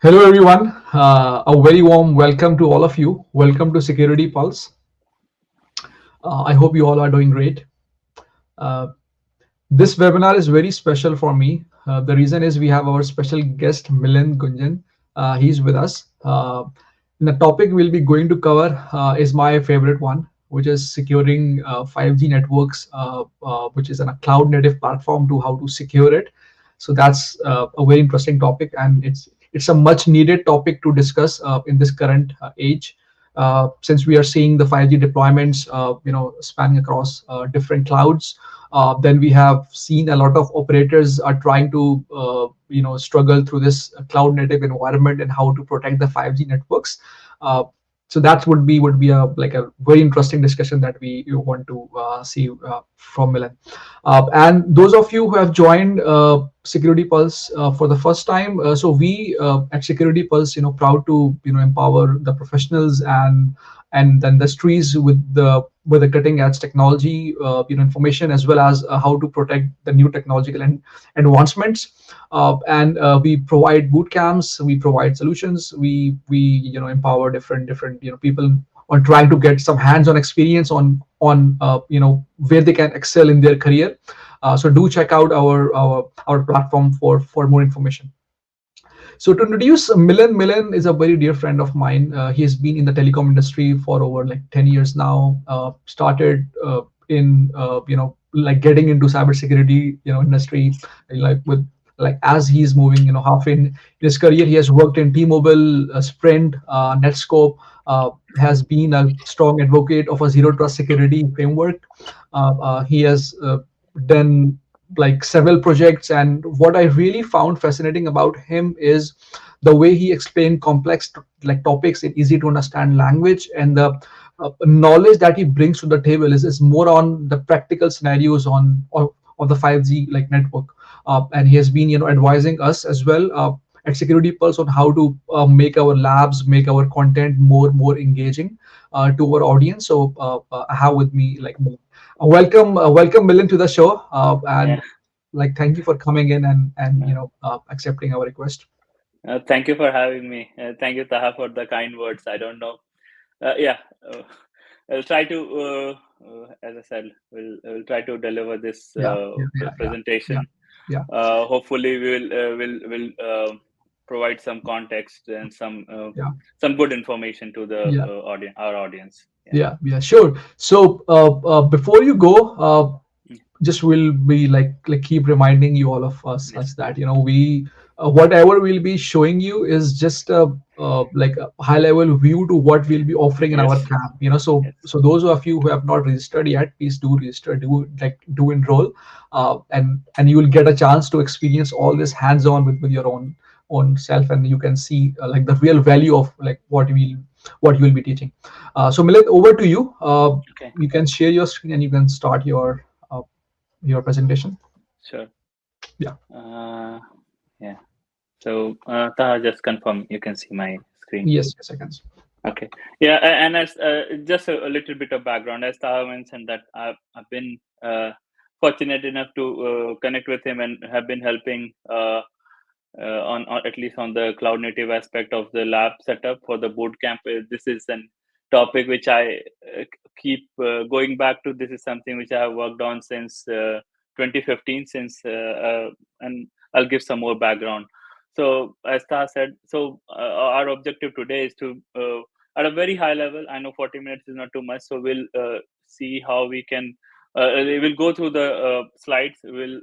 Hello, everyone. A very warm welcome to all of you. Welcome to Security Pulse. I hope you all are doing great. Uh, this webinar is very special for me. The reason is we have our special guest, Milind Gunjan. He's with us. And the topic we'll be going to cover is my favorite one, which is securing 5G networks, which is a cloud native platform to how to secure it. So that's a very interesting topic, and it's a much needed topic to discuss in this current age. Since we are seeing the 5G deployments, spanning across different clouds, then we have seen a lot of operators are trying to struggle through this cloud native environment and how to protect the 5G networks. So that would be a very interesting discussion that we want to see from Milan. And those of you who have joined Security Pulse for the first time, so we at Security Pulse, proud to empower the professionals and the industries with the cutting edge technology, information, as well as how to protect the new technological and advancements. And we provide boot camps, we provide solutions, we empower different people on trying to get some hands-on experience on where they can excel in their career. So do check out our platform for more information. So to introduce Milan is a very dear friend of mine. He has been in the telecom industry for over like 10 years now. Started in like getting into cybersecurity industry, like with like as he's moving half in his career. He has worked in T-Mobile, Sprint, Netscope. Has been a strong advocate of a zero trust security framework. He has done like several projects, and what I really found fascinating about him is the way he explained complex like topics in easy to understand language, and the knowledge that he brings to the table is more on the practical scenarios of the 5G like network. And he has been advising us as well at Security Pulse on how to make our labs, make our content more engaging to our audience. So I have with me like welcome Milind to the show, Yeah. and like thank you for coming in and Uh, accepting our request. Thank you for having me. Thank you, Taha, for the kind words. I don't know. Yeah, uh, I'll try to, as I said, we'll try to deliver this Yeah, yeah, yeah, yeah, yeah, presentation. yeah, Hopefully, we'll provide some context and yeah, some good information to the yeah, audience, our audience. Yeah. yeah, sure. So before you go, just will be like keep reminding you all of us Yes. that we whatever we'll be showing you is just a like a high level view to what we'll be offering in our Yes. camp. So Yes. so those of you who have not registered yet, please do register, do enroll, and you will get a chance to experience all this hands on with your own self, and you can see like the real value of like what you will be teaching. So Milet, over to you. Okay. You can share your screen and you can start your presentation. Sure. Yeah. Uh, yeah. So, Taha, just confirm you can see my screen. Yes, yes, I can. Okay. Yeah, and as just a little bit of background, as Taha mentioned that I've been fortunate enough to connect with him and have been helping on at least on the cloud native aspect of the lab setup for the boot camp. This is an topic which I keep going back to. This is something which I have worked on since 2015, and I'll give some more background. So, as Taha said, so our objective today is to, at a very high level, I know 40 minutes is not too much, so we'll see how we can. We'll go through the slides. We'll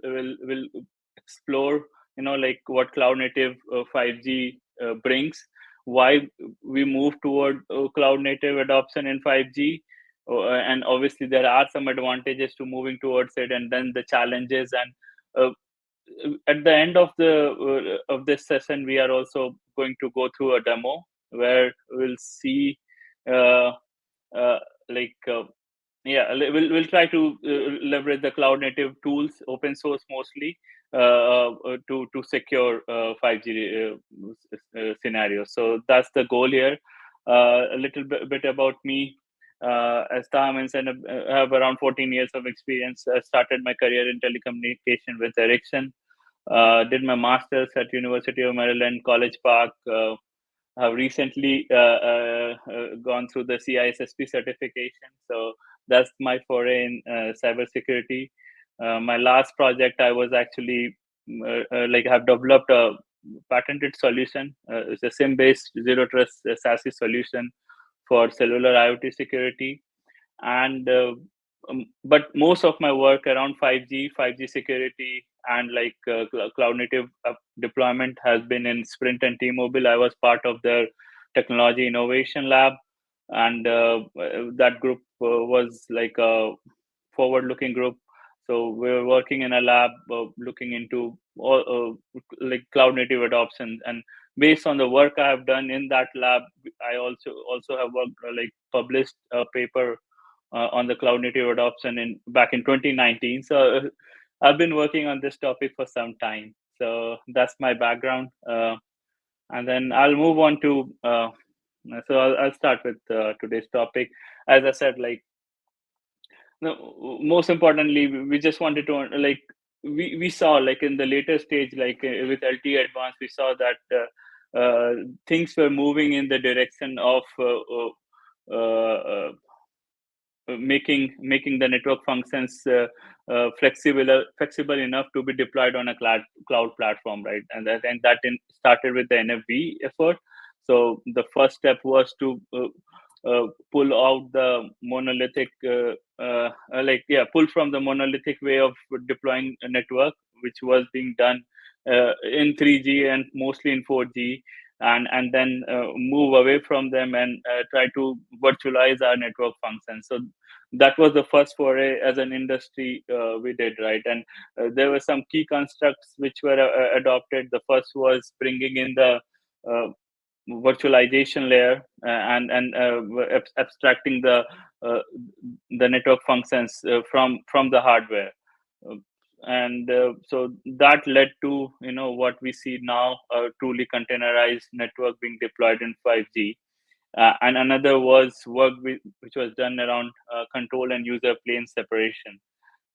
explore, like what cloud native 5G brings, why we move toward cloud native adoption in 5G, and obviously there are some advantages to moving towards it, and then the challenges. And at the end of this session, we are also going to go through a demo where we'll see uh, uh, like yeah, we'll try to leverage the cloud native tools, open source mostly, to secure 5G scenarios. So that's the goal here. A little bit about me. As Taha mentioned, I have around 14 years of experience. I started my career in telecommunication with Ericsson. Did my master's at University of Maryland, College Park. Have recently gone through the CISSP certification. So that's my foray in cybersecurity. My last project, I was actually have developed a patented solution. It's a SIM-based zero trust SASE solution for cellular IoT security. And but most of my work around 5G security, and cloud native deployment has been in Sprint and T-Mobile. I was part of their technology innovation lab, and that group was like a forward-looking group. So we were working in a lab looking into all cloud native adoption. And based on the work I have done in that lab, I also have worked published a paper on the cloud native adoption in back in 2019. So I've been working on this topic for some time. So that's my background, and then I'll move on to. I'll start with today's topic. As I said, no, most importantly, we just wanted to we saw in the later stage, with LTE Advanced, we saw that things were moving in the direction of making the network functions flexible enough to be deployed on a cloud platform, right? And I think that started with the NFV effort. So the first step was to pull out the monolithic pull from the monolithic way of deploying a network, which was being done in 3G and mostly in 4G, and then move away from them and try to virtualize our network functions. So that was the first foray as an industry we did, right? And there were some key constructs which were adopted. The first was bringing in the uh, virtualization layer, and abstracting uh, the network functions from the hardware. Uh, and so that led to what we see now, a truly containerized network being deployed in 5G. And another was work which was done around control and user plane separation.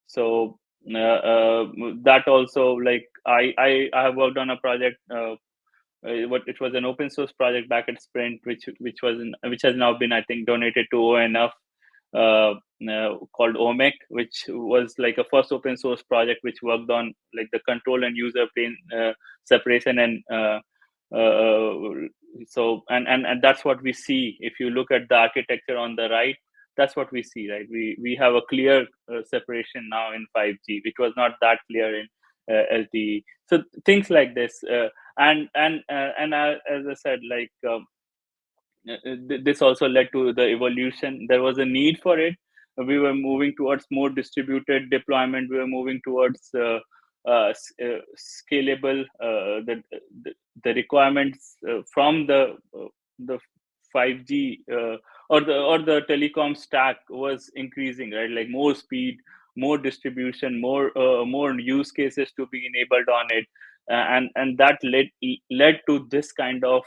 So that also, I have worked on a project, what it was an open source project back at Sprint, which has now been, I think, donated to ONF, called OMEC, which was like a first open source project which worked on the control and user plane separation. And so and that's what we see if you look at the architecture on the right. That's what we see, right? We have a clear separation now in 5G, which was not that clear in LTE. So things like this, as I said, this also led to the evolution. There was a need for it. We were moving towards more distributed deployment. We were moving towards scalable. The requirements from the 5G or the telecom stack was increasing, right? Like more speed, more distribution, more use cases to be enabled on it, and that led to this kind of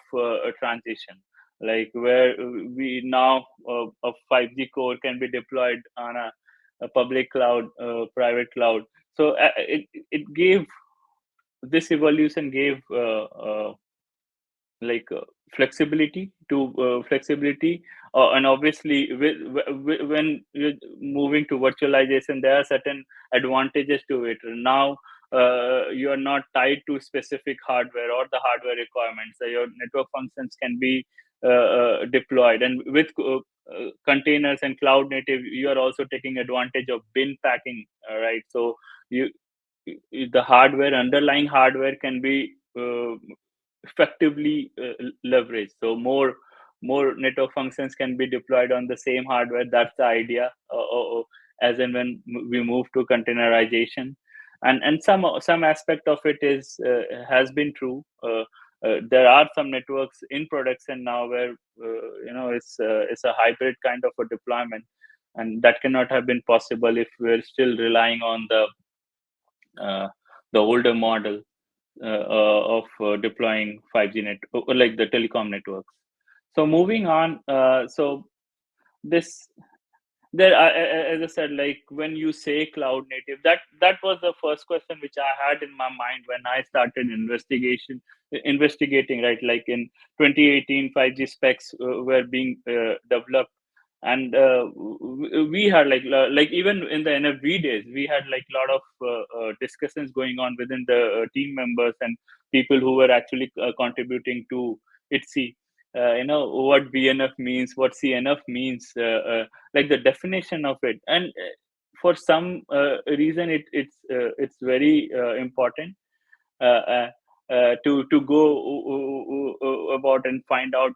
transition, where we now a 5G core can be deployed on a public cloud, private cloud. So it gave this evolution gave like flexibility to flexibility, and obviously when you're moving to virtualization, there are certain advantages to it. Now you are not tied to specific hardware or the hardware requirements. So your network functions can be deployed, and with containers and cloud native, you are also taking advantage of bin packing, right? So you the hardware underlying hardware can be effectively leveraged. So more network functions can be deployed on the same hardware. That's the idea, as and when we move to containerization. And some aspect of it is has been true. There are some networks in production now where it's a hybrid kind of a deployment, and that cannot have been possible if we're still relying on uh, the older model of deploying 5G like the telecom networks. So moving on, so this there, as I said, like when you say cloud native, that was the first question which I had in my mind when I started investigating, right? Like in 2018, 5G specs were being developed, and we had like even in the NFV days, we had like a lot of discussions going on within the team members and people who were actually contributing to ITSI. What BNF means, what CNF means, like the definition of it, and for some reason it's very important uh, uh, to go about and find out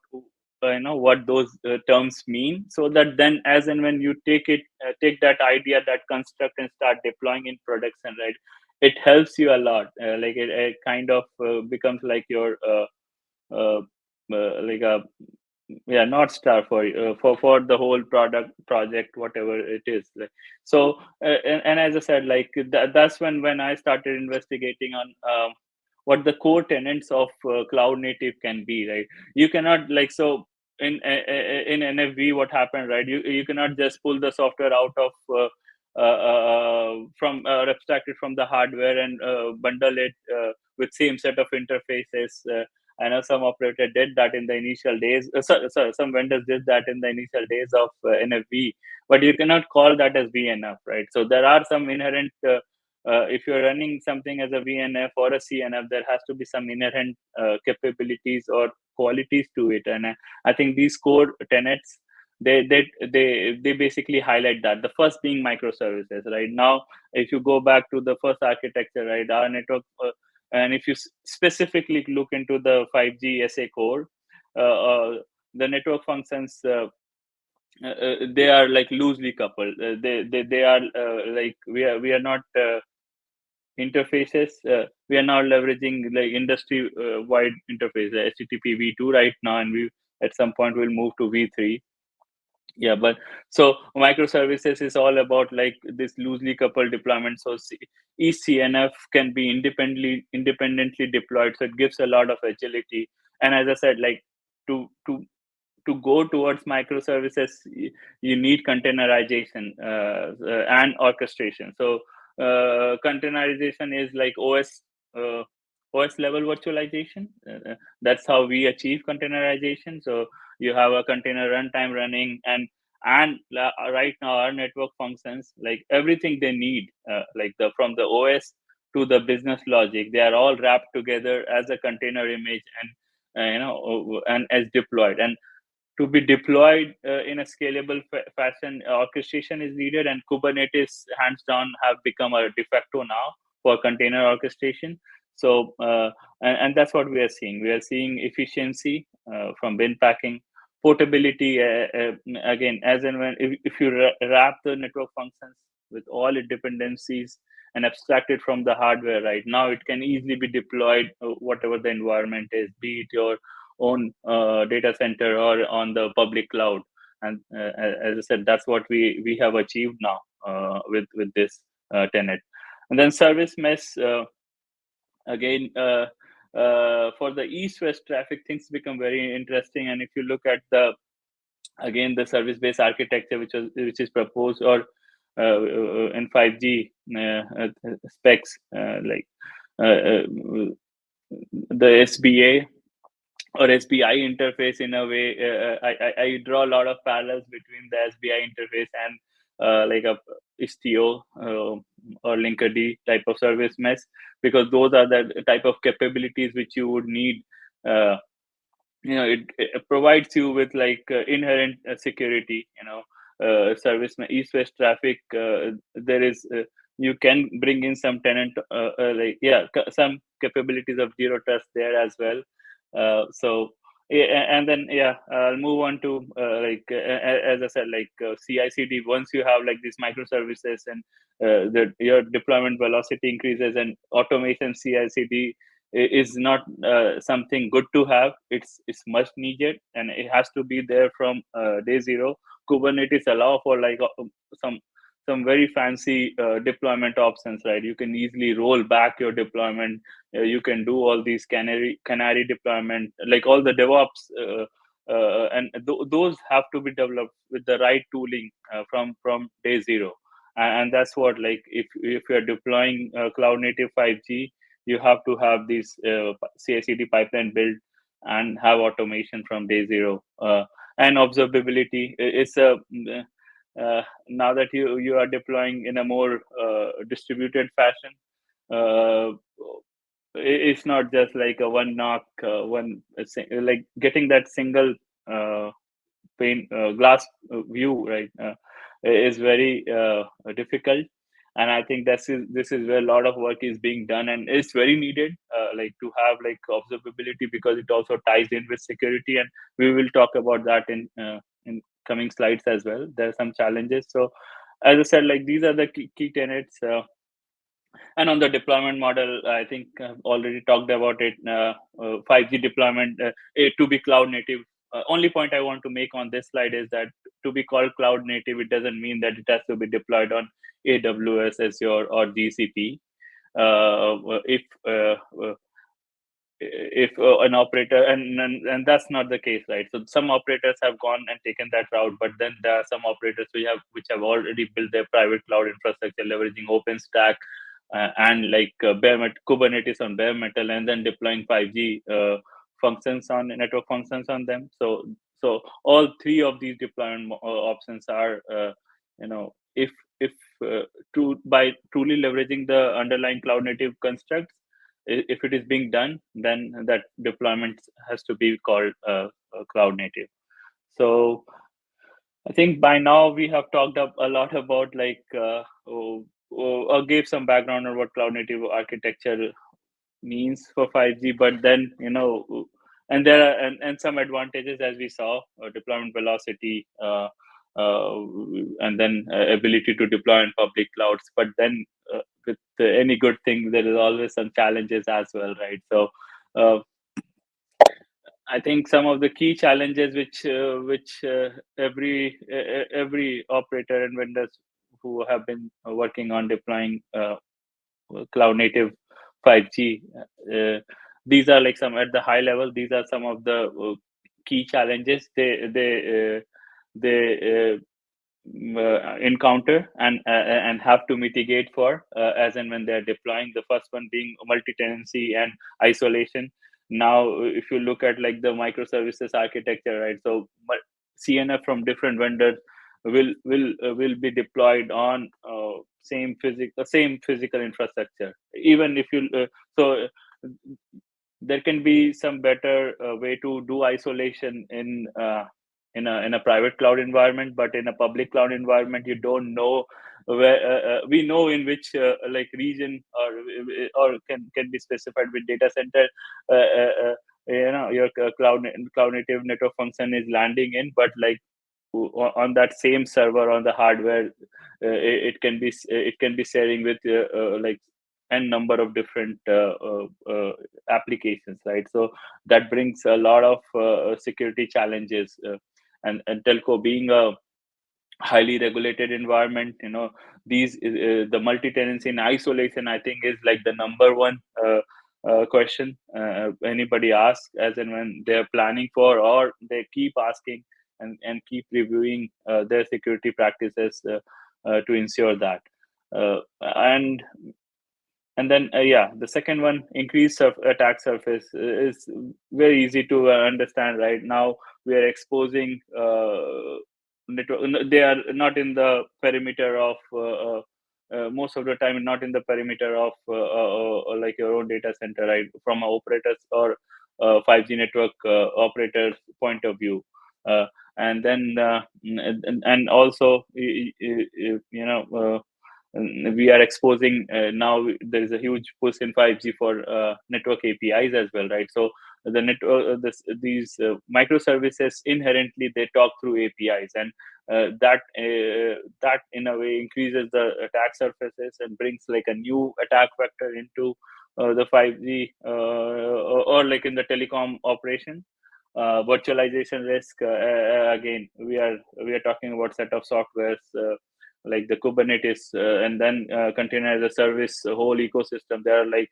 what those terms mean, so that then as and when you take that idea, that construct, and start deploying in production, right, it helps you a lot. Like it kind of becomes like your like a north star for the whole product project, whatever it is. So and as I said, like that's when I started investigating on what the core tenets of cloud native can be, right? You cannot like so in NFV, what happened, right? You cannot just pull the software out of from abstracted from the hardware and bundle it with same set of interfaces. I know some operator did that in the initial days. Some vendors did that in the initial days of NFV, but you cannot call that as VNF, right? So there are some inherent. If you're running something as a VNF or a CNF, there has to be some inherent capabilities or qualities to it, and I think these core tenets, they basically highlight that. The first being microservices, right? Now, if you go back to the first architecture, right, our network. And if you specifically look into the 5G SA core, the network functions, they are like loosely coupled. They are like we are not interfaces. We are now leveraging like industry wide interface, HTTP v2 right now, and we at some point will move to v3. Yeah, but so microservices is all about like this loosely coupled deployment. So each CNF can be independently deployed, so it gives a lot of agility. And as I said, like to go towards microservices, you need containerization and orchestration. So containerization is like OS level virtualization. That's how we achieve containerization. So you have a container runtime running, and right now our network functions, like everything they need, like the from the OS to the business logic, they are all wrapped together as a container image, and and as deployed. And to be deployed in a scalable fashion, orchestration is needed, and Kubernetes, hands down, have become a de facto now for container orchestration. So, and that's what we are seeing. We are seeing efficiency from bin packing, portability. Again, as and when if you wrap the network functions with all its dependencies and abstract it from the hardware, right now it can easily be deployed whatever the environment is, be it your own data center or on the public cloud. And as I said, that's what we have achieved now with this tenet. And then service mesh, again, for the east-west traffic, things become very interesting. And if you look at the service-based architecture which is proposed or in 5G specs, like the SBA or SBI interface, in a way, I draw a lot of parallels between the SBI interface and like a Istio or Linkerd type of service mesh, because those are the type of capabilities which you would need. Uh, it provides you with like inherent security. Service east-west traffic. There is you can bring in some tenant some capabilities of zero trust there as well. So yeah, and then I'll move on to as I said, like CI/CD. Once you have like these microservices and your deployment velocity increases, and automation CI/CD is not something good to have. It's much needed, and it has to be there from day zero. Kubernetes allow for like some some very fancy deployment options, right? You can easily roll back your deployment. You can do all these canary deployment, like all the DevOps and those have to be developed with the right tooling from day zero. And that's what, like, if you're deploying cloud native 5G, you have to have these CI/CD pipeline built and have automation from day zero, and observability. It's a now that you are deploying in a more distributed fashion, uh, it's not just like a one knock, like getting that single uh, pane glass view, right, is very difficult. And I think this is where a lot of work is being done, and it's very needed, like to have like observability, because it also ties in with security, and we will talk about that in coming slides as well. There are some challenges. So as I said, like these are the key tenets. And on the deployment model, I think I've already talked about it. 5G deployment, to be cloud native. Only point I want to make on this slide is that to be called cloud native, it doesn't mean that it has to be deployed on AWS, Azure, or GCP. If an operator, and that's not the case, right? So some operators have gone and taken that route, but then there are some operators which have already built their private cloud infrastructure leveraging OpenStack, and like Kubernetes on bare metal, and then deploying 5G functions on network functions on them. So all three of these deployment options are, if by truly leveraging the underlying cloud native constructs, if it is being done, then that deployment has to be called cloud native. So I think by now we have talked up a lot about, like, gave some background on what cloud native architecture means for 5G, but then, and there are and some advantages, as we saw, deployment velocity, and then ability to deploy in public clouds. But then with any good thing, there is always some challenges as well, right? So uh, I think some of the key challenges which every operator and vendors who have been working on deploying cloud native 5G, these are like some at the high level. These are some of the key challenges they encounter and have to mitigate for, as and when they're deploying. The first one being multi-tenancy and isolation. Now if you look at like the microservices architecture, right, so CNF from different vendors will be deployed on same physical infrastructure. Even if you so there can be some better way to do isolation in a private cloud environment, but in a public cloud environment, you don't know where. We know in which like region, or can be specified with data center. Your cloud native network function is landing in, but like on that same server on the hardware, it can be sharing with like n number of different applications, right? So that brings a lot of security challenges, and telco being a highly regulated environment, these the multi-tenancy and isolation, I think, is like the number one question anybody asks, as and when they're planning for, or they keep asking and keep reviewing their security practices to ensure that. And then yeah, the second one, increased attack surface, is very easy to understand. Right now we are exposing they are not in the perimeter of most of the time not in the perimeter of like your own data center, right, from operators or 5G network operators point of view. And then and also we are exposing now there is a huge push in 5G for network APIs as well, right? So the network these microservices inherently they talk through APIs, and that in a way increases the attack surfaces and brings like a new attack vector into the 5G, or like in the telecom operation. Virtualization risk, again, we are talking about set of softwares like the Kubernetes, and then container as a service, whole ecosystem. There are like,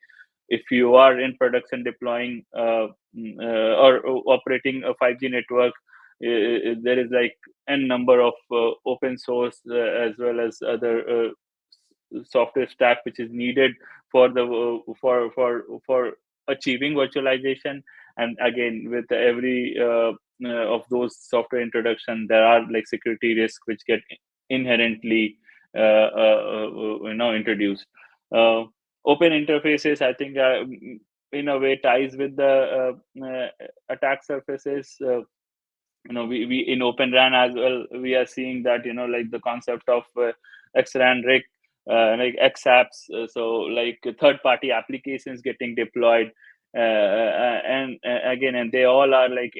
if you are in production deploying or operating a 5G network, there is like n number of open source as well as other software stack which is needed for the for achieving virtualization. And again, with every of those software introduction, there are like security risks which get inherently introduced. Open interfaces, I think, in a way ties with the attack surfaces. We in Open RAN as well, we are seeing that, like the concept of XRAN RIC, like X apps, so like third party applications getting deployed, and they all are like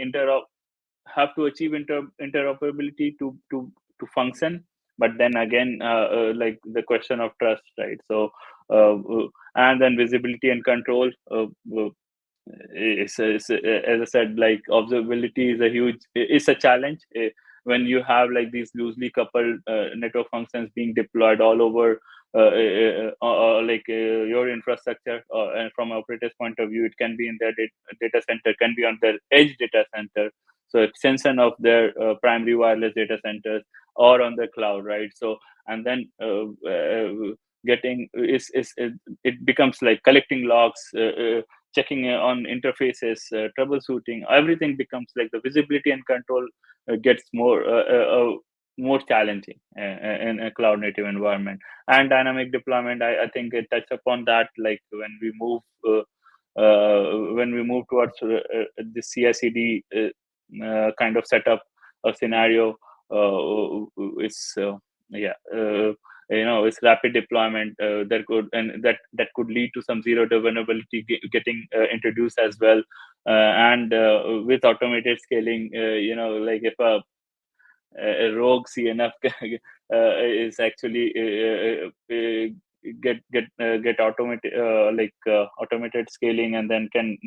have to achieve interoperability to function. But then again, like the question of trust, right? So and then visibility and control, as I said, like observability is a challenge when you have like these loosely coupled network functions being deployed all over your infrastructure. And from operator's point of view, it can be in their data center, can be on their edge data center, so extension of their primary wireless data centers, or on the cloud, right? So and then getting is it becomes like collecting logs, checking on interfaces, troubleshooting, everything becomes like the visibility and control gets more challenging in a cloud native environment. And dynamic deployment, I think it touched upon that, like when we move towards the CI/CD kind of setup or scenario, is yeah. It's rapid deployment that could lead to some zero day vulnerability getting introduced as well. And with automated scaling, like if a rogue CNF is actually get automated scaling, and then can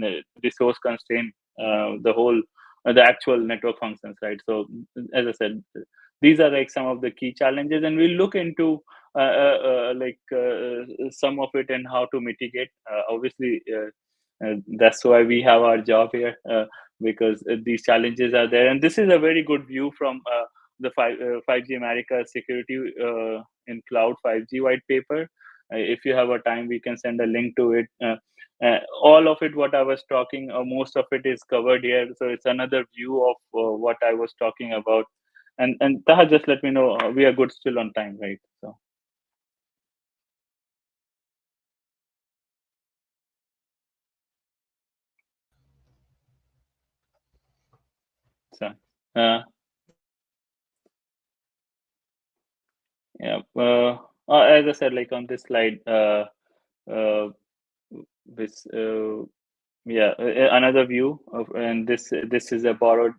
resource constrain the actual network functions, right? So as I said, these are like some of the key challenges, and we'll look into some of it and how to mitigate. Obviously, that's why we have our job here, because these challenges are there. And this is a very good view from the 5G America Security in Cloud 5G white paper. If you have a time, we can send a link to it. All of it, what I was talking, most of it is covered here. So it's another view of what I was talking about. And Taha, just let me know, we are good still on time, right? So yeah. As I said, like on this slide, uh, this yeah, another view of, and this is a borrowed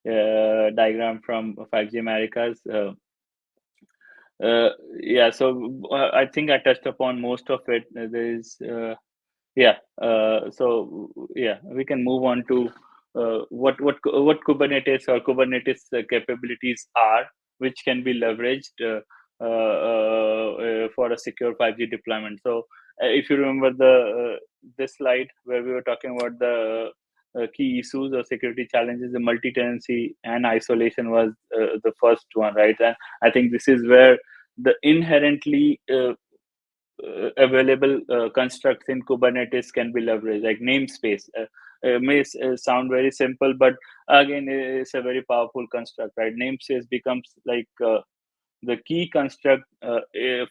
diagram from 5G Americas. Yeah, so I think I touched upon most of it. There is yeah. So yeah, we can move on to what Kubernetes or Kubernetes capabilities are, which can be leveraged for a secure 5G deployment. So if you remember this slide where we were talking about the key issues or security challenges, the multi-tenancy and isolation was the first one, right? And I think this is where the inherently available constructs in Kubernetes can be leveraged, like namespace. May sound very simple, but again, it's a very powerful construct, right? Namespace becomes like the key construct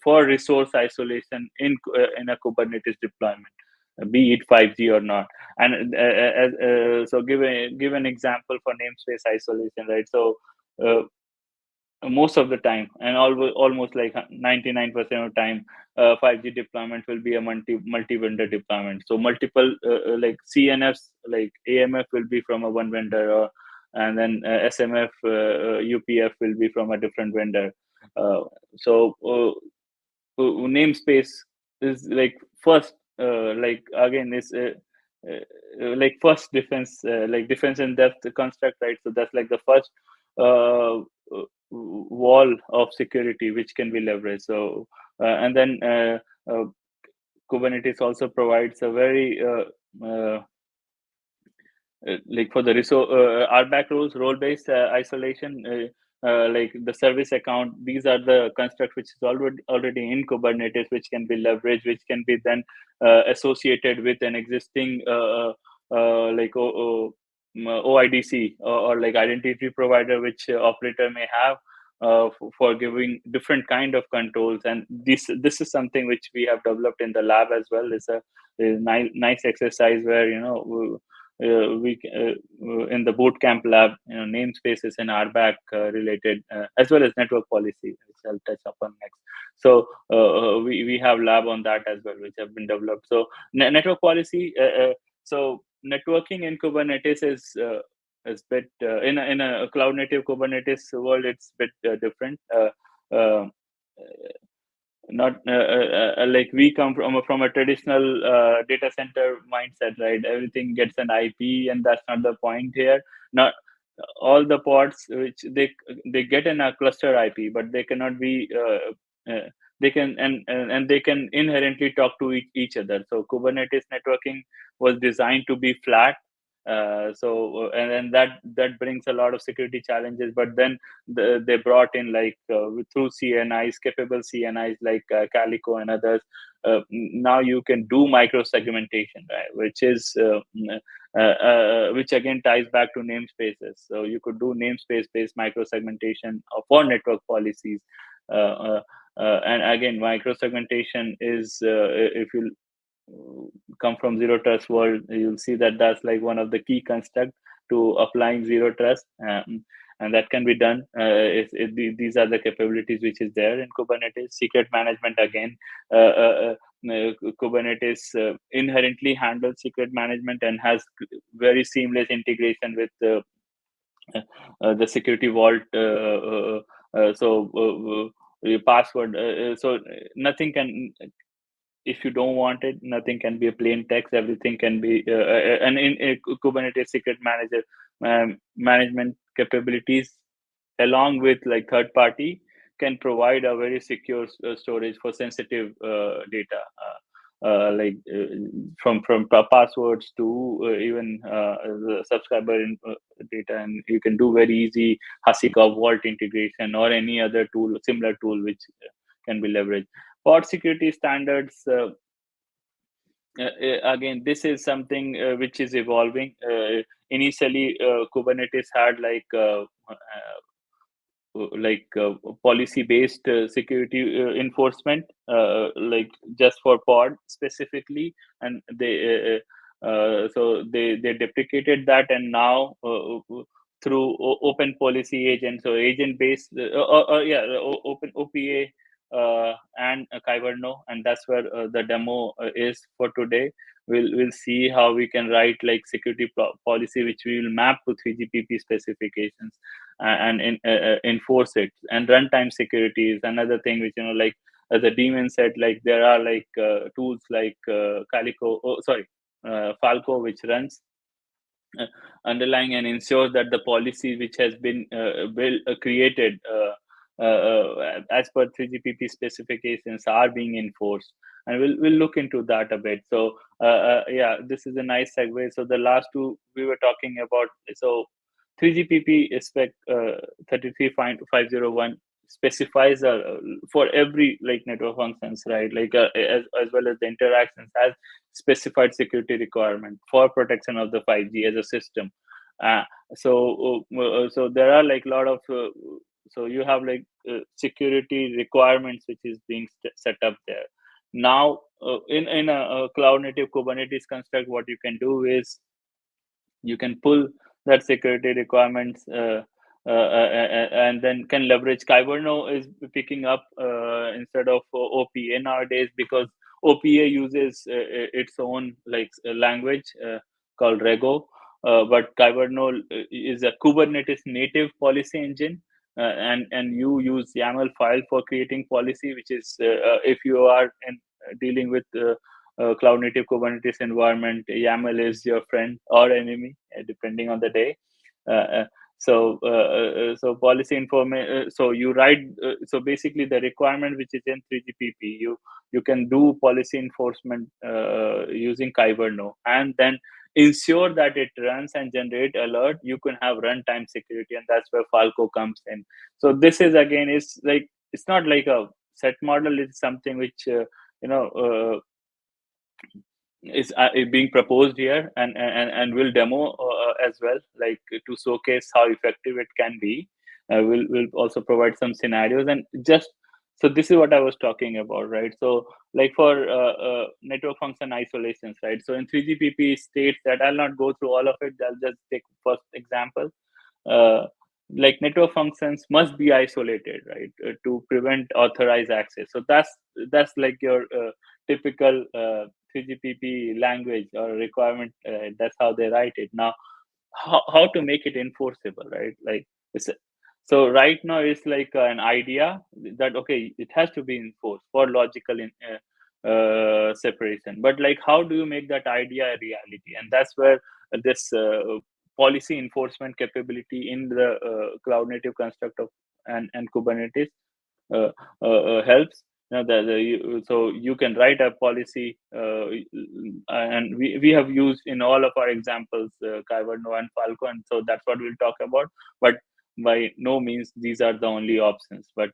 for resource isolation in a Kubernetes deployment, be it 5G or not. And so, give an example for namespace isolation, right? So. Most of the time, and almost like 99% of time, 5G deployment will be a multi vendor deployment. So multiple like CNFs, like AMF will be from a one vendor, and then SMF, UPF will be from a different vendor. So namespace is like first, like again is like first defense, like defense in depth construct, right? So that's like the first wall of security which can be leveraged. So and then uh, Kubernetes also provides a very like for the RBAC rules, role-based isolation, like the service account, these are the construct which is already in Kubernetes, which can be leveraged, which can be then associated with an existing like OIDC, or like identity provider, which operator may have for giving different kind of controls. And this is something which we have developed in the lab as well. It's a nice exercise where we in the bootcamp lab, namespaces and RBAC related, as well as network policy, which I'll touch upon next. So we have lab on that as well, which have been developed. So network policy. So networking in Kubernetes is bit in a cloud native Kubernetes world. It's bit different. Uh, Not like we come from a traditional data center mindset, right? Everything gets an IP, and that's not the point here. Not all the pods which they get in a cluster IP, but they cannot be they can and they can inherently talk to each other. So Kubernetes networking was designed to be flat. And that brings a lot of security challenges. But then they brought in, like through CNIs, capable CNIs like Calico and others. Now you can do micro segmentation, right? Which again ties back to namespaces. So you could do namespace based micro segmentation for network policies. And again, micro segmentation is, if you come from zero trust world, you'll see that that's like one of the key construct to applying zero trust. And that can be done. These are the capabilities which is there in Kubernetes. Secret management, again, Kubernetes inherently handles secret management and has very seamless integration with the security vault. Your password. So nothing can, if you don't want it, nothing can be a plain text. Everything can be, and in Kubernetes secret manager management capabilities, along with like third party, can provide a very secure storage for sensitive data, from passwords to even the subscriber data. And you can do very easy Hasika vault integration or any other tool, similar tool, which can be leveraged. Pod security standards, again, this is something which is evolving. Initially, Kubernetes had policy based security enforcement, like just for pod specifically. And they deprecated that, and now through open policy agent, so agent based, open OPA, and Kyverno. And that's where the demo is for today. We'll see how we can write like security policy, which we will map to 3GPP specifications and enforce it. And runtime security is another thing which, like as the Demon said, like there are like tools like Falco, which runs underlying and ensures that the policy which has been created as per 3GPP specifications are being enforced. And we'll look into that a bit. So yeah, this is a nice segue. So the last two we were talking about. So 3GPP spec 33.501 specifies for every like network functions, right? Like as well as the interactions, has specified security requirement for protection of the 5G as a system. So there are like a lot of so you have like security requirements which is being set up there. Now in a cloud native Kubernetes construct, what you can do is you can pull that security requirements, and then can leverage. Kyverno is picking up instead of OPA nowadays, because OPA uses its own like language called Rego, but Kyverno is a Kubernetes native policy engine. And you use YAML file for creating policy, which is if you are dealing with cloud native Kubernetes environment, YAML is your friend or enemy, depending on the day. So policy information. So you write. So basically, the requirement which is in 3GPP, you can do policy enforcement using Kyverno, and then ensure that it runs and generate alert, you can have runtime security, and that's where Falco comes in. So this is again is like, it's not like a set model, it's something which you know is being proposed here, and will demo as well, like to showcase how effective it can be. We'll also provide some scenarios, and just so this is what I was talking about, right? So like for network function isolations, right? So in 3GPP states that, I'll not go through all of it, I'll just take first example. uh, like network functions must be isolated, right, to prevent authorized access. So that's like your typical 3GPP language or requirement. That's how they write it. Now, how to make it enforceable, right? Like it's, so right now it's like an idea that, okay, it has to be enforced for logical separation, but like how do you make that idea a reality? And that's where this policy enforcement capability in the cloud native construct of and Kubernetes uh, helps. So you can write a policy, and we have used in all of our examples Kyverno and Falco, and so that's what we'll talk about. But by no means these are the only options. But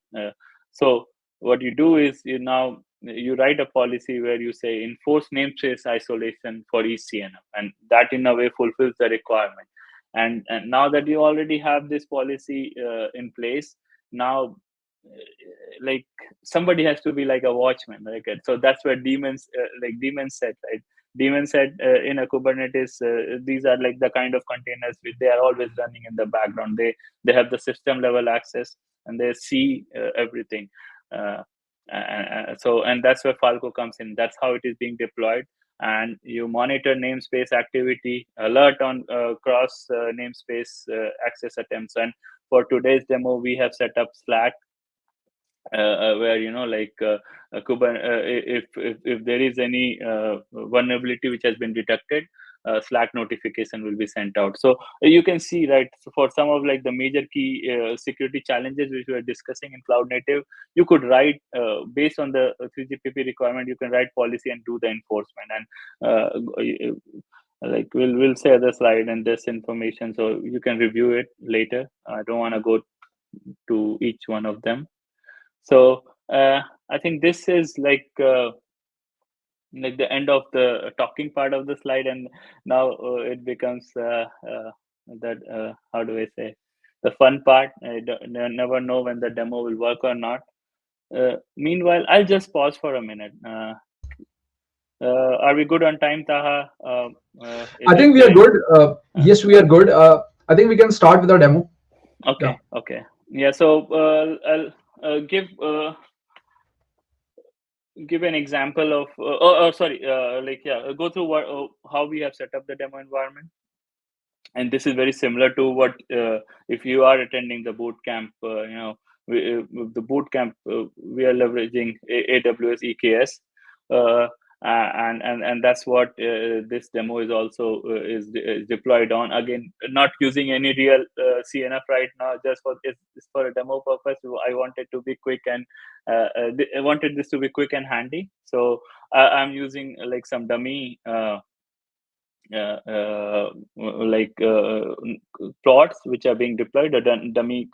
so what you do is you write a policy where you say enforce namespace isolation for each CNF, and that in a way fulfills the requirement. And now that you already have this policy in place, now like somebody has to be like a watchman, like so that's where daemons set, right? Daemons set in a Kubernetes, these are like the kind of containers which they are always running in the background. They have the system level access, and they see everything. And that's where Falco comes in. That's how it is being deployed. And you monitor namespace activity, alert on cross namespace access attempts. And for today's demo, we have set up Slack, where if there is any vulnerability which has been detected, Slack notification will be sent out. So you can see, right, so for some of like the major key security challenges which we are discussing in cloud native, you could write based on the 3GPP requirement, you can write policy and do the enforcement. And like we'll share the slide and this information so you can review it later. I don't want to go to each one of them. So I think this is like the end of the talking part of the slide, and now it becomes that how do I say, the fun part. I never know when the demo will work or not. Meanwhile, I'll just pause for a minute. Are we good on time, Taha? I think we are good. Yes, we are good. I think we can start with our demo. Okay. Yeah. Okay. Yeah. So I'll give an example of sorry, go through how we have set up the demo environment. And this is very similar to what if you are attending the boot camp, the boot camp, we are leveraging AWS EKS, and that's what this demo is also is deployed on. Again, not using any real CNF right now, just for it's for a demo purpose. I wanted to be quick, and I wanted this to be quick and handy. So I'm using like some dummy like plots which are being deployed, a dummy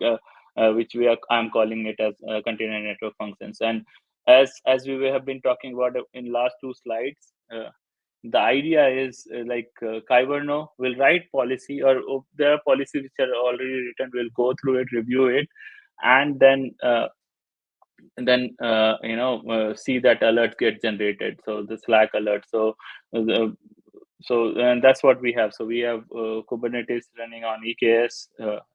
which I'm calling it as container network functions. And as we have been talking about in last two slides, the idea is Kyverno will write policy, or there are policies which are already written. We'll go through it, review it, and then see that alert get generated, so the Slack alert. So and that's what we have. So we have Kubernetes running on EKS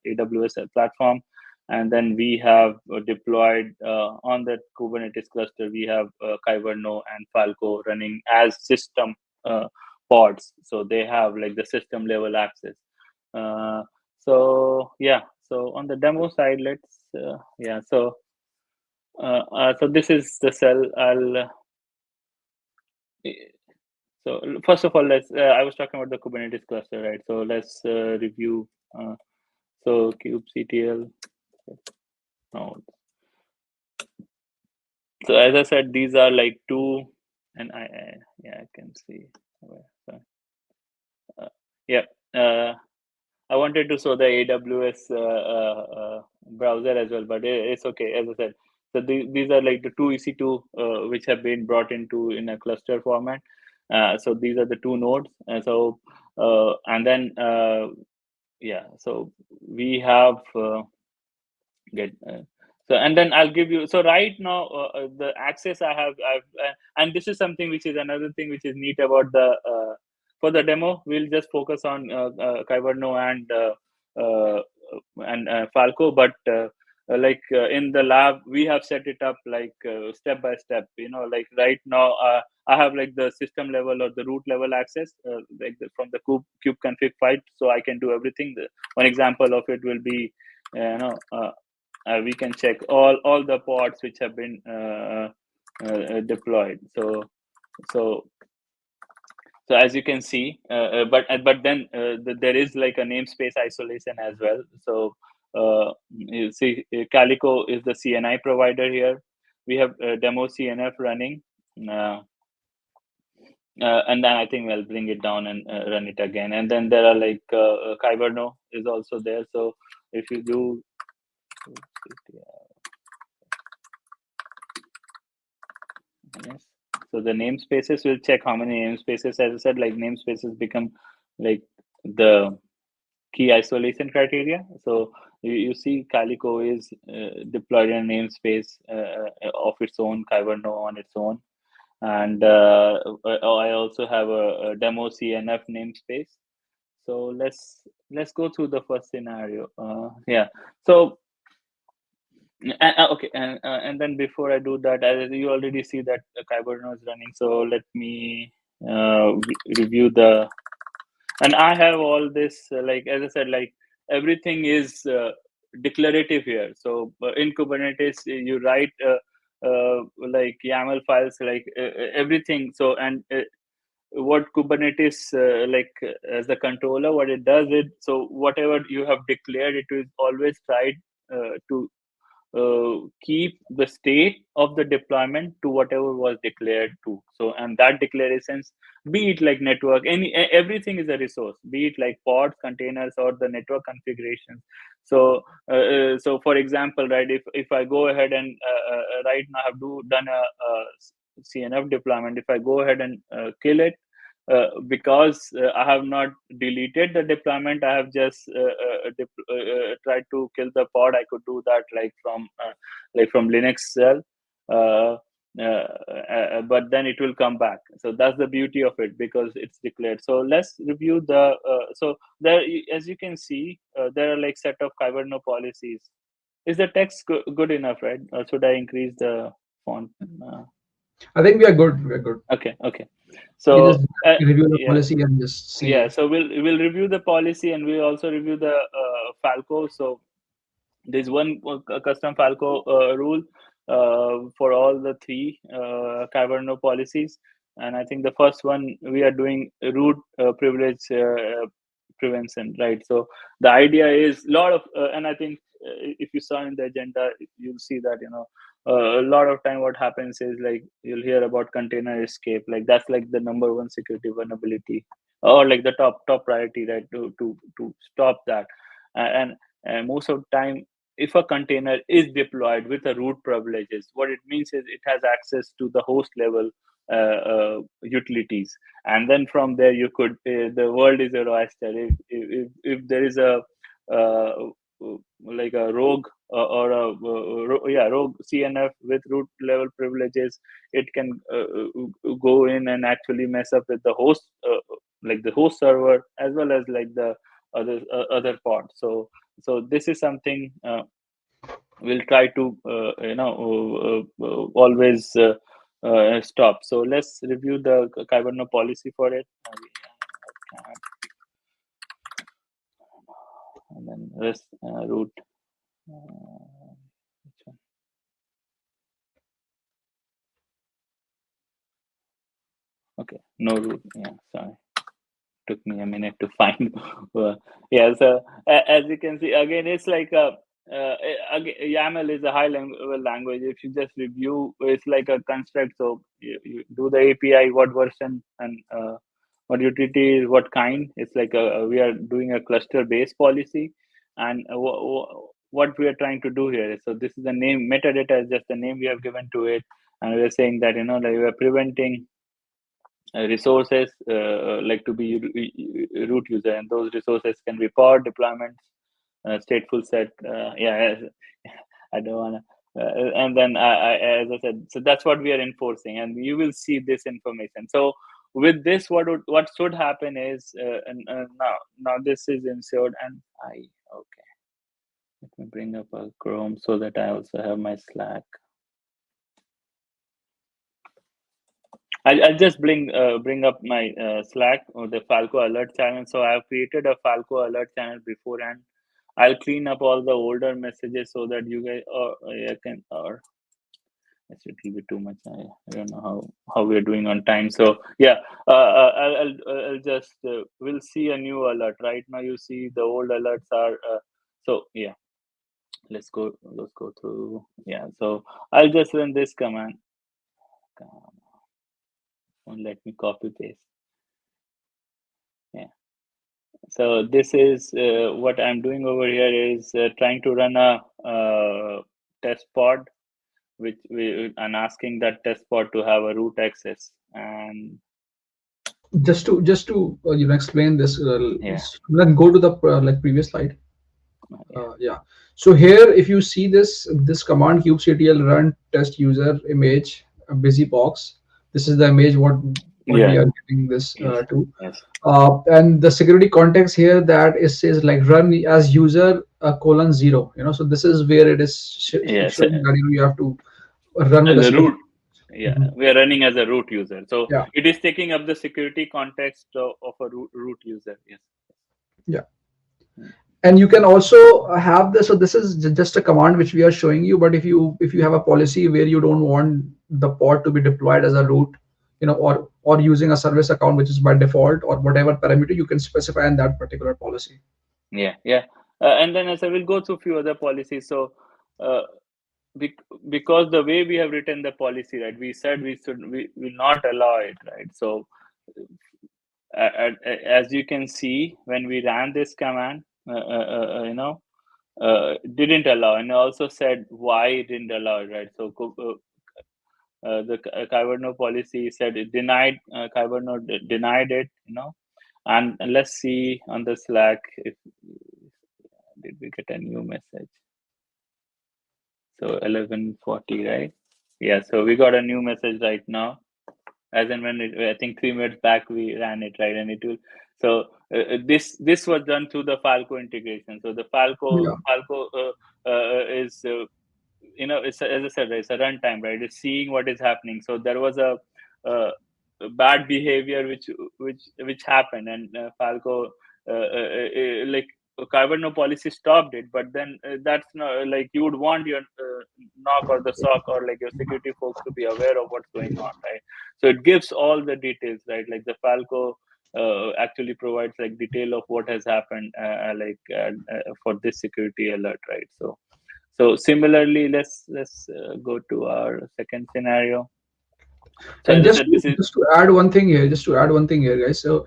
AWS platform, and then we have deployed on that Kubernetes cluster, we have Kyverno and Falco running as system pods, so they have like the system level access. So yeah, so on the demo side, let's so this is the cell. So first of all, let's. I was talking about the Kubernetes cluster, right? So let's review. So kubectl nodes. So as I said, these are like two, and I can see. Yeah. I wanted to show the AWS browser as well, but it's okay. As I said, so these are like the two EC2 which have been brought into in a cluster format. So these are the two nodes. And then yeah, so we have get so, and then I'll give you, so right now the access I've and this is something which is another thing which is neat about the for the demo. We'll just focus on Kyberno uh, and Falco, but in the lab we have set it up like step by step, like right now I have like the system level or the root level access, from the kube config file, so I can do everything. One example of it will be we can check all the pods which have been deployed. So so as you can see, but then there is like a namespace isolation as well. So you see, Calico is the CNI provider here. We have demo CNF running, and then I think we'll bring it down and run it again. And then there are like Kyberno is also there. So if you do, yes. So the namespaces will check how many namespaces. As I said, like namespaces become like the key isolation criteria. So you see Calico is deployed in a namespace of its own, Kyberno on its own. And I also have a demo CNF namespace. So let's go through the first scenario. Yeah. So okay, and then before I do that, as you already see that Kyberno is running. So let me review the, and I have all this, like as I said, like everything is declarative here. So in Kubernetes, you write like YAML files, like everything. So and what Kubernetes as the controller, what it does it, so whatever you have declared, it is always tried to keep the state of the deployment to whatever was declared to. So, and that declarations, be it like network, everything is a resource, be it like pods, containers, or the network configurations. So, so for example, right, if I go ahead and right now have done a CNF deployment, if I go ahead and kill it, because I have not deleted the deployment, I have just tried to kill the pod. I could do that like from Linux cell, but then it will come back. So that's the beauty of it, because it's declared. So let's review the. So there, as you can see, there are like set of Kyberno policies. Is the text good enough, right? Or should I increase the font? I think we are good. We are good. Okay. We can So just review the yeah. policy and just see. Yeah, so we'll review the policy, and we'll also review the Falco. So there's one custom Falco rule for all the three Kyberno policies, and I think the first one we are doing root privilege prevention, right? So the idea is a lot of, and I think if you saw in the agenda, you'll see that a lot of time what happens is like you'll hear about container escape, like that's like the number one security vulnerability, or like the top priority, right, to stop that. And most of the time, if a container is deployed with a root privileges, what it means is it has access to the host level utilities, and then from there you could the world is your oyster. If there is a uh, like a rogue or a rogue CNF with root level privileges, it can go in and actually mess up with the host, like the host server, as well as like the other pods. So this is something we'll try to always stop. So let's review the Kyberno policy for it. And then rest root. Okay, no root. Yeah, sorry. Took me a minute to find. Yeah, so as you can see, again, it's like again, YAML is a high level language. If you just review, it's like a construct. So you do the API, what version, and what utility is what kind. It's like we are doing a cluster based policy, and what we are trying to do here is, so this is the name, metadata is just the name we have given to it, and we are saying that, like, we are preventing resources like to be root user, and those resources can be powered deployments, stateful set. Yeah, I don't want to. And then, as I said, so that's what we are enforcing, and you will see this information. So with this, what should happen is, and now this is ensured, and okay. Let me bring up a Chrome so that I also have my Slack. I'll just bring up my Slack or the Falco alert channel. So I've created a Falco alert channel beforehand. I'll clean up all the older messages so that you guys, or I can, or it's a little bit too much. I don't know how we're doing on time. So yeah, I'll just we'll see a new alert. Right now, you see the old alerts are. So yeah, let's go through. Yeah, so I'll just run this command. Let me copy paste. Yeah. So this is what I'm doing over here is trying to run a test pod, which I'm asking that test pod to have a root access. And just to explain this, yeah, let's go to the like previous slide. yeah, Yeah. So here, if you see this command kubectl run test user image busy box, this is the image what we yeah, are giving this yes, to. yes, And the security context here that it says like run as user :0. So this is where it is yes. showing that you have to run with As the a security. root, yeah, Mhm. we are running as a root user. So Yeah. it is taking up the security context of a root user. Yes. Yeah. And you can also have this. So this is just a command which we are showing you, but if you have a policy where you don't want the pod to be deployed as a root, or using a service account which is by default, or whatever parameter you can specify in that particular policy. Yeah, yeah. And then as I will go through a few other policies. So uh, because the way we have written the policy, right, we said we will not allow it, right? So as you can see, when we ran this command, didn't allow, and also said why it didn't allow it, right? So the Kyberno policy said it denied, Kyberno denied it, and let's see on the Slack if did we get a new message. So 11:40, right? Yeah, so we got a new message right now. As and when I think 3 minutes back we ran it, right, and it will. So this was done through the Falco integration. So the Yeah. Falco is it's as I said, right, it's a runtime, right? It's seeing what is happening. So there was uh, bad behavior which happened, and Falco like Kyberno policy stopped it, but then that's not like you would want your knock or the SOC or like your security folks to be aware of what's going on, right? So it gives all the details, right? Like the Falco actually provides like detail of what has happened, for this security alert, right? So similarly, let's go to our second scenario. So And as I just said, to, this is just to add one thing here, guys. So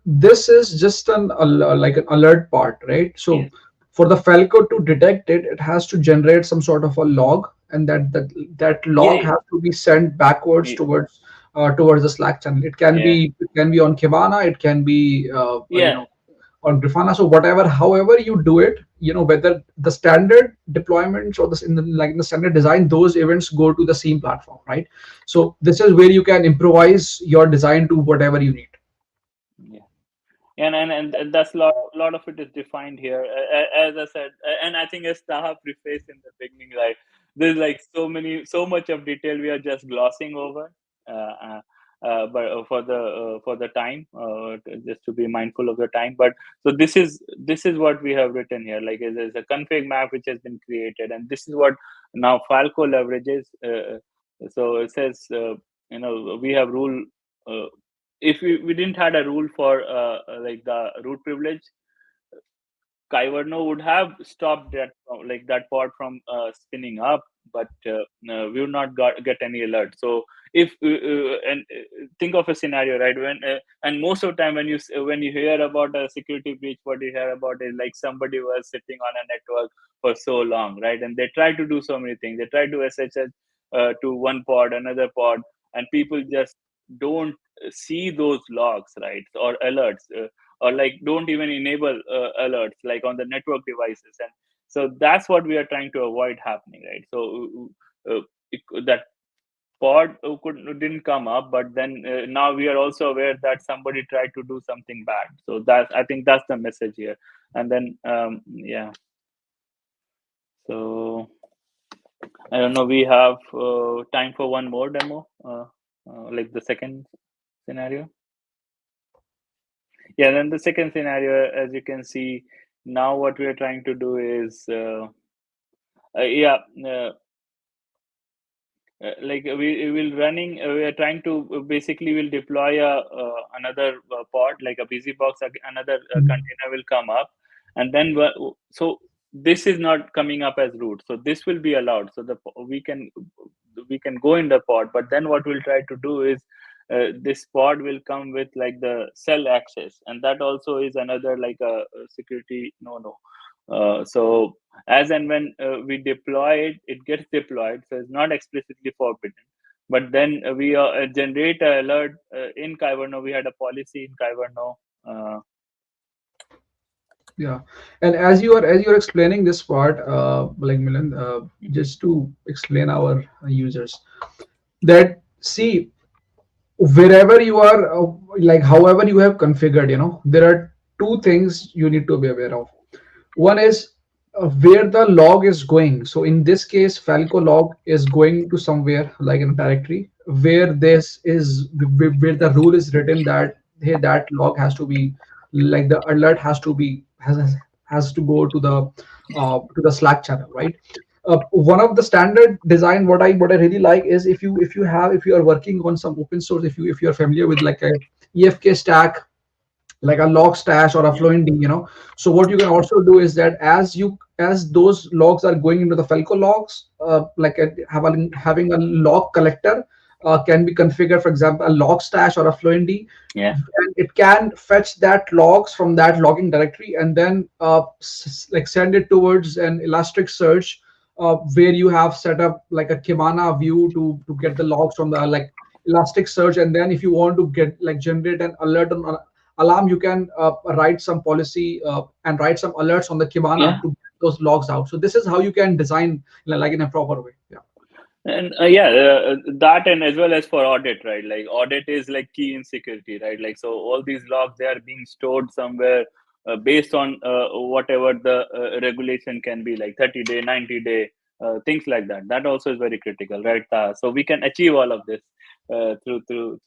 this is just like an alert part, right? So yes, for the Falco to detect it, it has to generate some sort of a log, and that log yeah, has to be sent backwards yeah, towards the Slack channel. It can yeah, be on Kibana, it can be yeah, on Grafana. So whatever, however you do it, whether the standard deployments or in the standard design, those events go to the same platform, right? So this is where you can improvise your design to whatever you need. yeah. And that's lot of it is defined here. As I said, and I think as Taha prefaced in the beginning, like there's like so much of detail we are just glossing over. But for the time, just to be mindful of the time. But so this is what we have written here. Like there's a config map which has been created, and this is what now Falco leverages. So it says, we have rule. Uh, if we didn't had a rule for like the root privilege, Kyverno would have stopped that pod from spinning up, but we would not get any alert. So if and think of a scenario, right? When and most of the time when you hear about a security breach, what you hear about is like somebody was sitting on a network for so long, right? And they try to do so many things. They try to SSH to one pod, another pod, and people just don't see those logs, right, or alerts, or like don't even enable alerts like on the network devices. And so that's what we are trying to avoid happening, right? So that pod didn't come up, but then now we are also aware that somebody tried to do something bad. So that, I think that's the message here. And then yeah, so I don't know, we have time for one more demo, like the second scenario. Yeah, then the second scenario, as you can see, now what we are trying to do is yeah, like we will running we are trying to basically will deploy a another pod, like a busy box, another container will come up, and then so this is not coming up as root, so this will be allowed, so the we can go in the pod. But then what we'll try to do is this pod will come with like the cell access, and that also is another like a security no. So as and when we deploy it, it gets deployed, so it's not explicitly forbidden. But then we generate an alert in Kyverno. We had a policy in Kyverno. Yeah, and as you're explaining this part, like Milan, just to explain our users that see wherever you are, like however you have configured, there are two things you need to be aware of. One is where the log is going. So in this case, Falco log is going to somewhere like in a directory where this is where the rule is written that hey, that log has to be like the alert has to go to the Slack channel, right? One of the standard design, what I really like is if you are working on some open source, if you are familiar with like a EFK stack, like a log stash or a Yeah, fluentd, so what you can also do is that as those logs are going into the Falco logs, like having a log collector can be configured, for example a log stash or a fluentd, yeah, and it can fetch that logs from that logging directory and then like send it towards an Elasticsearch, where you have set up like a Kibana view to get the logs from the like Elasticsearch. And then if you want to get like generate an alert on alarm, you can write some policy and write some alerts on the yeah. Kibana to get those logs out. So this is how you can design like in a proper way. Yeah. And yeah, that, and as well as for audit, right? Like audit is like key in security, right? Like so all these logs, they are being stored somewhere based on whatever the regulation can be, like 30-day, 90-day, things like that. That also is very critical, right? So we can achieve all of this through the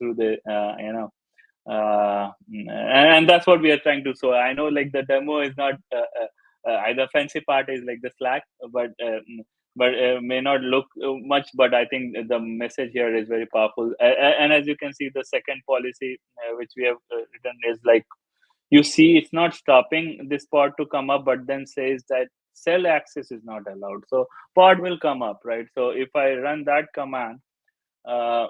and that's what we are trying to. So I know like the demo is not either fancy part is like the Slack, but may not look much, but I think the message here is very powerful. And as you can see, the second policy which we have written is like, you see it's not stopping this pod to come up, but then says that cell access is not allowed, so pod will come up, right? So if I run that command, uh,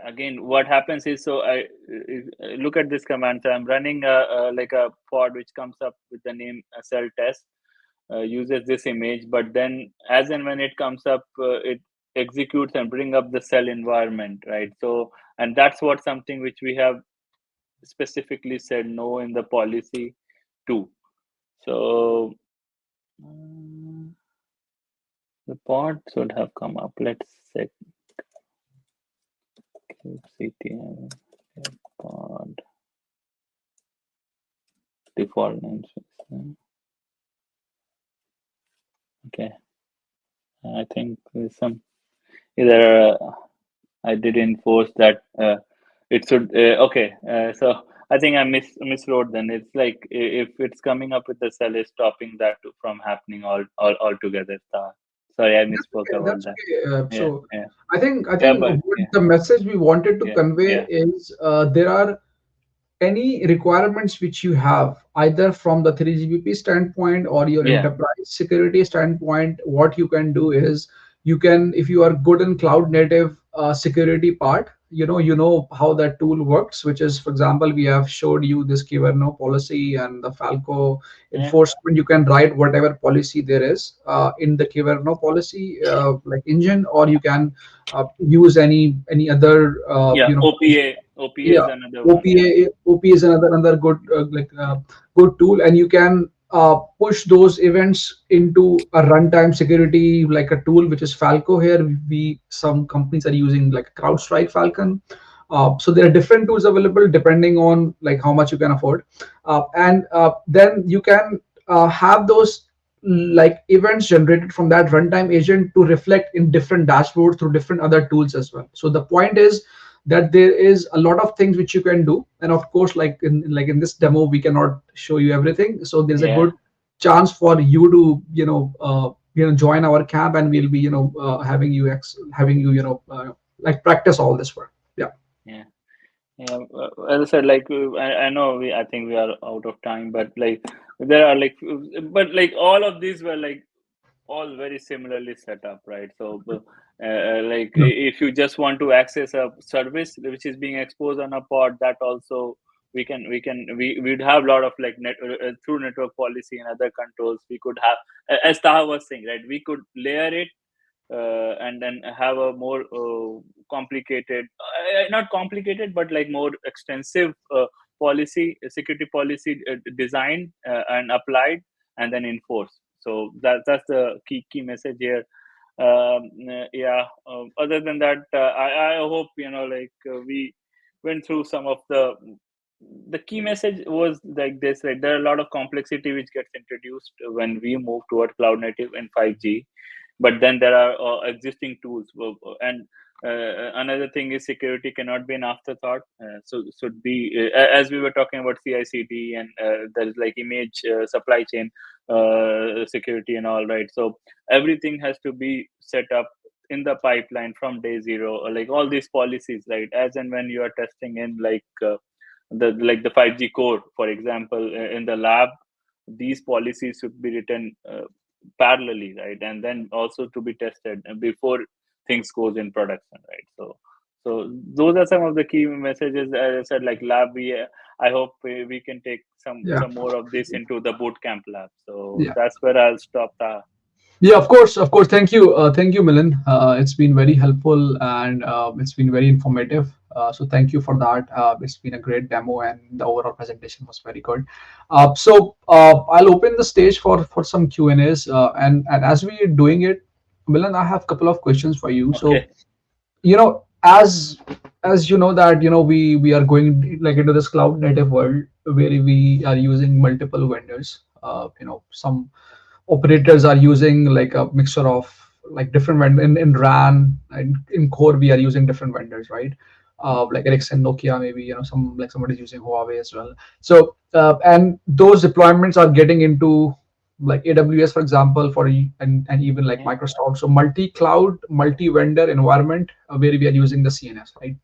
again what happens is, so I look at this command. So I'm running like a pod which comes up with the name cell test, uses this image, but then as and when it comes up, it executes and bring up the cell environment, right? So, and that's what something which we have specifically said no in the policy too. So the pod should have come up. Let's check CTM pod default names. Okay, I think there's some either I did enforce that it should okay. So I think I miswrote. Then it's like if it's coming up with the cell, is stopping that from happening altogether. Sorry, I That's misspoke okay. about That's that. okay. Yeah, So yeah, I yeah, think but what yeah, the message we wanted to yeah, convey yeah, is there are any requirements which you have either from the 3GPP standpoint or your yeah, enterprise security standpoint. What you can do is you can, if you are good in cloud native security part, you know how that tool works, which is, for example, we have showed you this Kyverno policy and the Falco Yeah, enforcement. You can write whatever policy there is in the Kyverno policy like engine, or you can use any other yeah. OPA is yeah, another one. Yeah, OPA is another good good tool, and you can push those events into a runtime security like a tool, which is Falco. Here we, some companies are using like CrowdStrike Falcon. So there are different tools available depending on like how much you can afford, and then you can have those like events generated from that runtime agent to reflect in different dashboards through different other tools as well. So the point is that there is a lot of things which you can do, and of course, like in this demo we cannot show you everything, so there's a yeah. good chance for you to join our camp, and we'll be having you like practice all this work. Yeah. Yeah. Yeah, as I said, like I know I think we are out of time, but like there are like, but like all of these were like all very similarly set up, right? So, like Yeah. if you just want to access a service which is being exposed on a pod, that also we'd have a lot of like through network policy and other controls. We could have, as Taha was saying, right? We could layer it and then have a more complicated, not complicated, but like more extensive policy, security policy designed and applied, and then enforced. So that's the key message here. Yeah. Other than that, I hope like we went through some of the key message was like this, right? There are a lot of complexity which gets introduced when we move toward cloud native and 5G, but then there are existing tools, and another thing is security cannot be an afterthought, so should be as we were talking about CI/CD, and there is like image supply chain security and all, right? So everything has to be set up in the pipeline from day zero, like all these policies, right? As and when you are testing in like the 5G core, for example, in the lab, these policies should be written parallelly, right? And then also to be tested before things goes in production, right? So those are some of the key messages. As I said, like lab, I hope we can take Yeah. some more of this into the boot camp lab. So Yeah. that's where I'll stop. Yeah, of course, of course. Thank you, Milan. It's been very helpful, and it's been very informative. So thank you for that. It's been a great demo, and the overall presentation was very good. I'll open the stage for some Q and A's, and as we're doing it, Milan, I have a couple of questions for you. So Okay. as you know that we are going like into this cloud native world where we are using multiple vendors. Some operators are using like a mixture of like different in RAN and in core we are using different vendors, right? Like Ericsson, Nokia, maybe some like somebody's using Huawei as well. So and those deployments are getting into like AWS, for example, and even like Yeah. Microsoft. So multi-cloud, multi-vendor environment where we are using the CNS, right?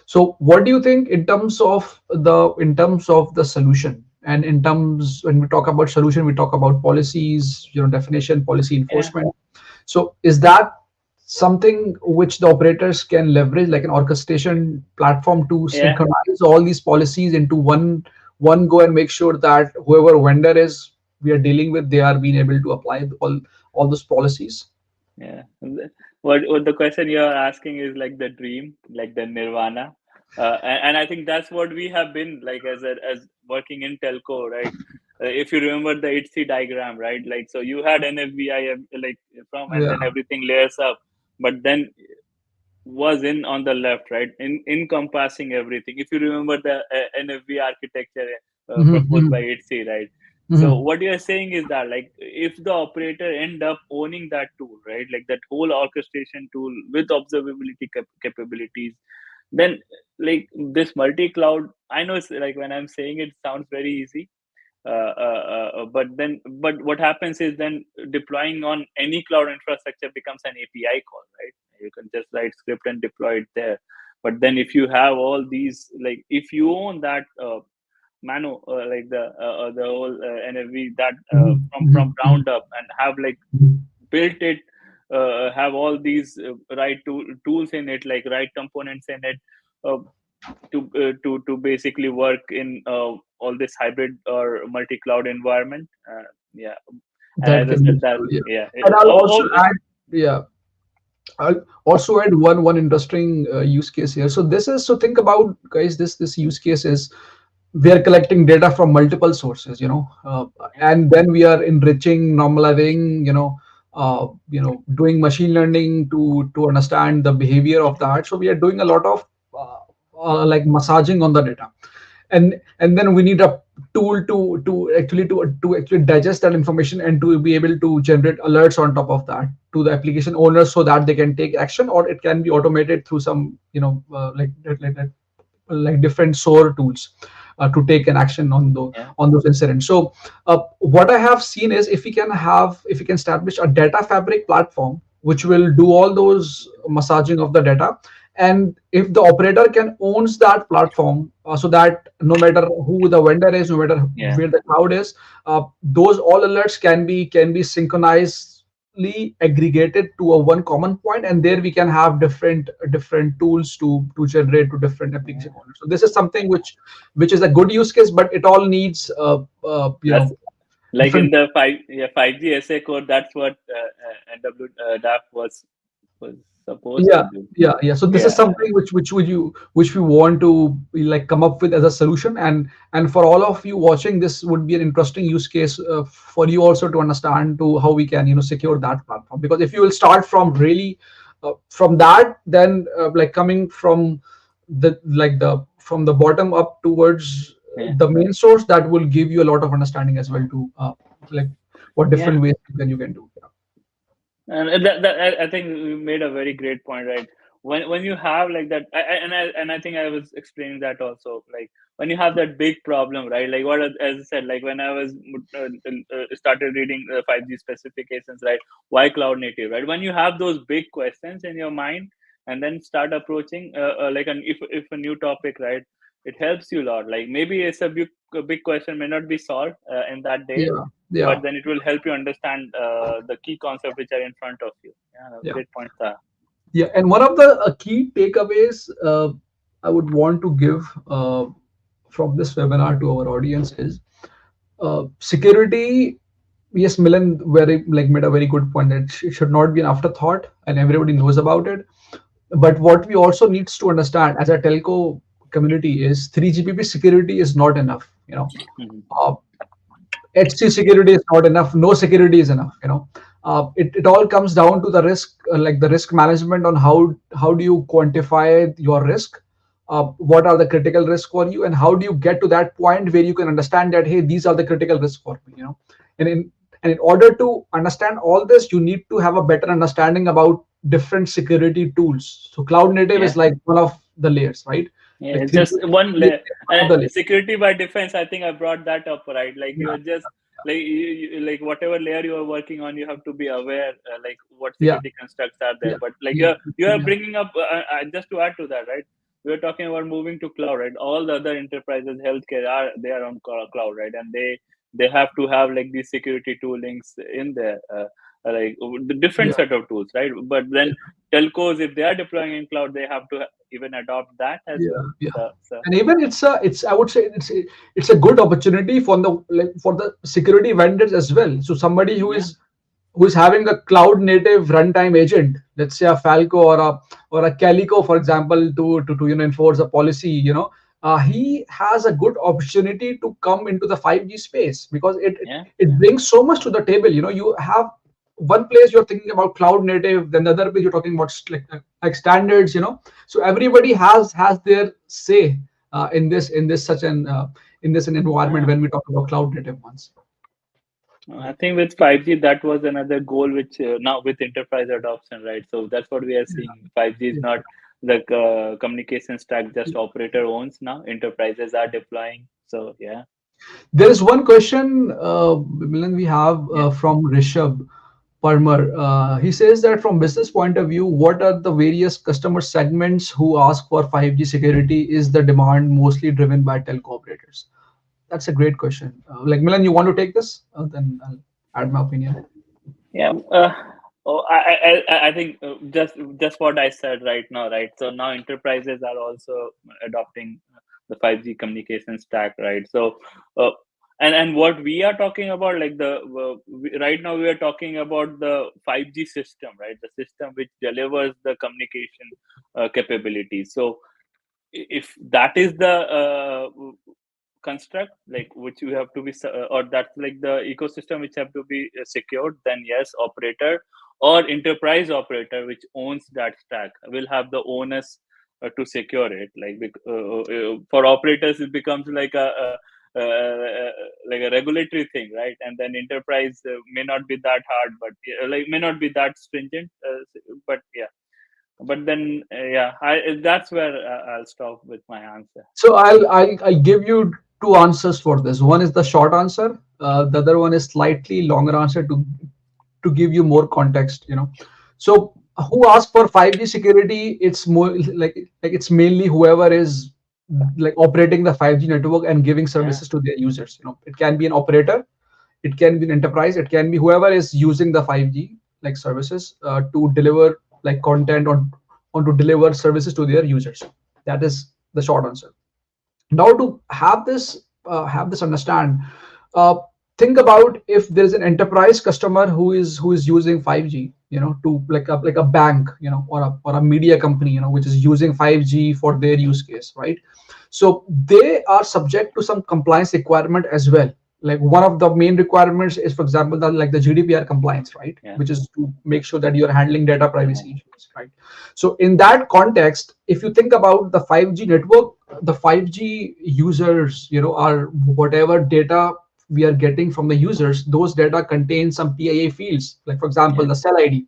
So what do you think in terms of the solution, and in terms when we talk about solution, we talk about policies, definition, policy Yeah. enforcement. So is that something which the operators can leverage, like an orchestration platform to Yeah. synchronize all these policies into one go and make sure that whoever vendor is we are dealing with, they are being able to apply all those policies? Yeah. What the question you're asking is like the dream, like the nirvana, and I think that's what we have been like as working in telco, right? If you remember the 8C diagram, right? Like so, you had NFVI like from, and Yeah. then everything layers up, but then was in on the left, right? In encompassing everything. If you remember the NFV architecture proposed by Hmm. 8C, right? So Hmm. what you're saying is that like if the operator end up owning that tool, right? Like that whole orchestration tool with observability capabilities, then like this multi-cloud, I know it's like when I'm saying it sounds very easy, but what happens is then deploying on any cloud infrastructure becomes an API call, right? You can just write script and deploy it there. But then if you have all these, like if you own that Mano, like the whole NFV that from Hmm. ground up, and have like built it have all these right tools in it, like right components in it, uh, to basically work in all this hybrid or multi-cloud environment. Yeah, and That as I can be said, that true, yeah. yeah, And I'll also add, yeah, I'll also add one interesting use case here. So this is, so think about, guys, this use case is, we are collecting data from multiple sources, and then we are enriching, normalizing, doing machine learning to understand the behavior of that. So we are doing a lot of like massaging on the data, and then we need a tool to actually digest that information and to be able to generate alerts on top of that to the application owners so that they can take action, or it can be automated through some like different SOAR tools to take an action on yeah, those incidents. So what I have seen is, if we can establish a data fabric platform which will do all those massaging of the data, and if the operator can owns that platform, so that no matter who the vendor is, no matter yeah, where the cloud is, those all alerts can be synchronized aggregated to a one common point, and there we can have different tools to generate to different application yeah. owners. So this is something which is a good use case, but it all needs That's like in different. the 5G SA code. That's what NW DAP was supposed to Yeah, do. yeah. So this is Yeah, something which we want to like come up with as a solution, and for all of you watching, this would be an interesting use case for you also to understand to how we can secure that platform. Because if you will start from really from that, then like coming from the bottom up towards yeah, the main source, that will give you a lot of understanding as well to like what yeah. different ways you can do. And I think you made a very great point, right? When you have like that, and I think I was explaining that also, like when you have that big problem, right? Like what, as I said, like when I was started reading 5G specifications, right? Why cloud native, right? When you have those big questions in your mind, and then start approaching like an if a new topic, right? It helps you a lot. Like maybe it's a big question may not be solved in that day, Yeah, but yeah, then it will help you understand the key concepts which are in front of you. Yeah, yeah. great point, Taha. Yeah, and one of the key takeaways I would want to give from this webinar to our audience is security. Yes, Milan very like made a very good point that it should not be an afterthought, and everybody knows about it. But what we also needs to understand as a telco community is 3GPP security is not enough. Mhm. Uh, HC security is not enough. No security is enough. It all comes down to the risk, like the risk management on how do you quantify your risk, what are the critical risks for you, and how do you get to that point where you can understand that, hey, these are the critical risks for me. And in order to understand all this, you need to have a better understanding about different security tools. So cloud native Yeah, is like one of the layers, right? yeah. Like three Just one is layer. one of the layers. Security by defense. I think I brought that up, right? Like Yeah, you're just like like whatever layer you are working on, you have to be aware like what yeah, security constructs are there. yeah, But like yeah, you're yeah, bringing up just to add to that, right? We're talking about moving to cloud, right? All the other enterprises, healthcare are they are on cloud, right? And they have to have like these security toolings in there. Like the different yeah. set of tools, right? But then telcos, if they are deploying in cloud, they have to even adopt that as Yeah, well. yeah. So And even it's I would say it's a good opportunity for the security vendors as well. So somebody yeah, who is having a cloud native runtime agent, let's say a Falco or a Calico, for example, to enforce a policy, he has a good opportunity to come into the 5G space, because yeah, it brings so much to the table. You have one place you're thinking about cloud native, then the other place you're talking about like standards. So everybody has their say in this an environment yeah. when we talk about cloud native ones. I think with 5G, that was another goal, which now with enterprise adoption, right? So that's what we are Yeah, seeing. 5G is yeah, not the communication stack just operator owns now. Enterprises are deploying. So yeah, there is one question, Milan, we have yeah. from Rishabh Parmar. He says that from business point of view, what are the various customer segments who ask for 5G security? Is the demand mostly driven by telco operators? That's a great question. Like Milan, you want to take this? Then I'll add my opinion. Yeah. Oh, I think just what I said right now, right? So now enterprises are also adopting the 5G communication stack, right? So, uh, and what we are talking about, like right now we are talking about the 5G system, right? The system which delivers the communication capabilities. So, if that is the construct like which you have to be or that's like the ecosystem which have to be secured, then yes, operator or enterprise operator which owns that stack will have the onus to secure it. Like for operators it becomes like a regulatory thing, right? And then enterprise may not be that hard, but like may not be that stringent, but yeah. But then yeah, that's where I'll stop with my answer. So I'll give you two answers for this. One is the short answer. The other one is slightly longer answer to give you more context. So who asks for 5G security? It's more like it's mainly whoever is like operating the 5G network and giving Yeah. services to their users. It can be an operator, it can be an enterprise, it can be whoever is using the 5G like services to deliver like content or to deliver services to their users. That is the short answer. Now to have this understand, uh, think about if there is an enterprise customer who is using 5G, to like a bank, or a media company, which is using 5G for their use case, right? So they are subject to some compliance requirement as well. Like one of the main requirements is, for example, the GDPR compliance, right? Yeah. Which is to make sure that you're handling data privacy Yeah. issues, right? So in that context, if you think about the 5G network, the 5G users, are whatever data we are getting from the users, those data contain some PII fields, like for example, Yeah. the cell ID,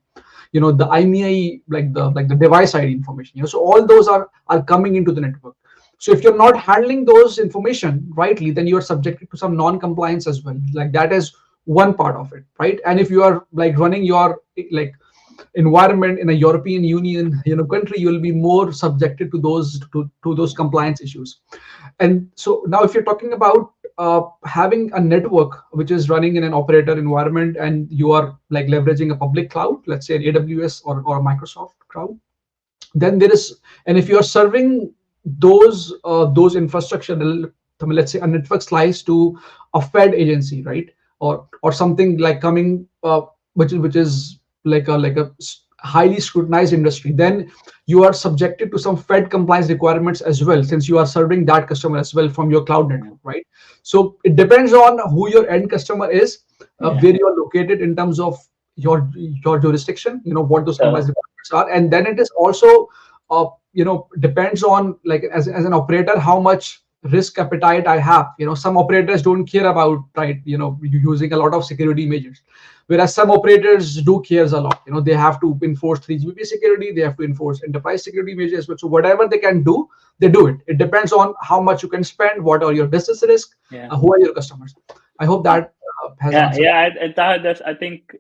the IMEI, like the device ID information. So all those are coming into the network. So if you're not handling those information rightly, then you are subjected to some non-compliance as well. Like that is one part of it, right? And if you are like running your like environment in a European Union country, you will be more subjected to those compliance issues. And so now if you're talking about having a network which is running in an operator environment and you are like leveraging a public cloud, let's say an AWS or a Microsoft cloud, then there is, and if you are serving those infrastructure, let's say a network slice to a Fed agency, right? Or something like coming which is like a highly scrutinized industry, then you are subjected to some Fed compliance requirements as well, since you are serving that customer as well from your cloud Yeah. network, right? So it depends on who your end customer is, Yeah. where you are located in terms of your jurisdiction, what those So compliance requirements are. And then it is also depends on, like, as an operator, how much risk appetite I have. Some operators don't care about, right, using a lot of security measures, whereas some operators do cares a lot. They have to enforce 3GPP security, they have to enforce enterprise security measures. But so whatever they can do, they do it. It depends on how much you can spend, what are your business risk, yeah. who are your customers. I hope that has Yeah, answered. yeah. That's I think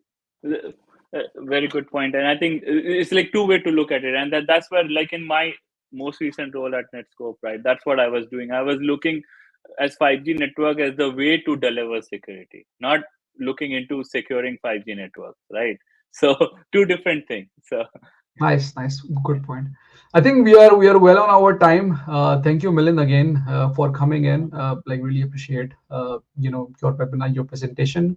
very good point, and I think it's like two way to look at it, and that's where like in my most recent role at Netscope, right? That's what I was doing. I was looking as 5G network as the way to deliver security, not looking into securing 5G networks, right? So two different things. So Nice, nice, good point. I think we are well on our time. Thank you, Milind, again for coming in. Like really appreciate your webinar, your presentation.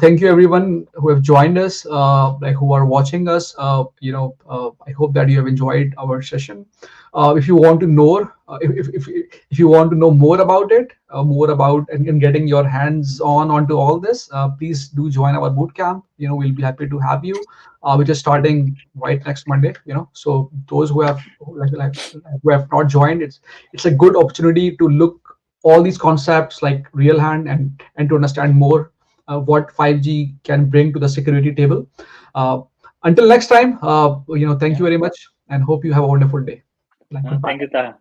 Thank you everyone who have joined us, like who are watching us. I hope that you have enjoyed our session. If you want to know, if you want to know more about it, more about and getting your hands onto all this, please do join our boot camp. We'll be happy to have you, which is starting right next Monday. So those who have who have not joined, it's a good opportunity to look all these concepts like real hand and to understand more what 5G can bring to the security table. Until next time, thank yeah, you very much and hope you have a wonderful day. Like goodbye. thank you, Taha.